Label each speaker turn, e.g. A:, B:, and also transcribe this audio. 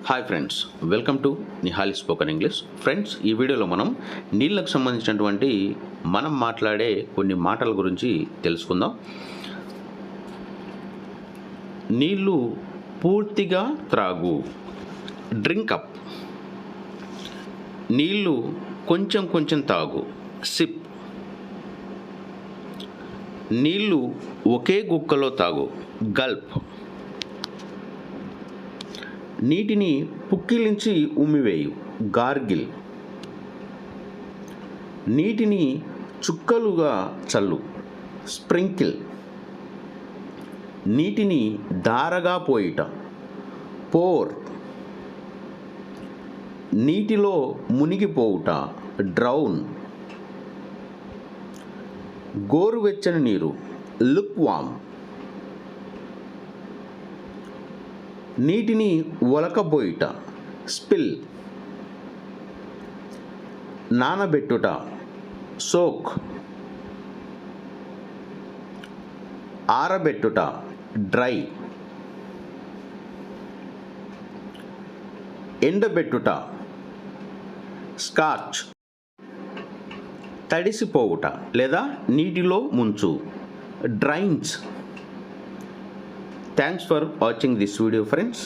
A: Hi friends, welcome to Nihali spoken English. Friends, ఈ వీడియోలో మనం నీళ్ళకు సంబంధించినటువంటి మనం మాట్లాడే కొన్ని మాటల గురించి తెలుసుకుందాం. నీళ్ళు పూర్తిగా త్రాగు, డ్రింక్ అప్. నీళ్ళు కొంచెం కొంచెం తాగు, సిప్. నీళ్ళు ఒకే గుక్కలో తాగు, గల్ప్. నీటిని పుక్కిలించి ఉమ్మివేయు, గార్గిల్. నీటిని చుక్కలుగా చల్లు, స్ప్రింకిల్. నీటిని ధారగా పోయిట, పోర్. నీటిలో మునిగిపోవుట, డ్రౌన్. గోరువెచ్చని నీరు, లుక్ వామ్. నీటిని ఒలకబోయుట, స్పిల్. నానబెట్టుట, సోక్. ఆరబెట్టుట, డ్రై. ఎండబెట్టుట, స్కాచ్. తడిసిపోవుట లేదా నీటిలో ముంచు, drains. Thanks for watching this video, friends.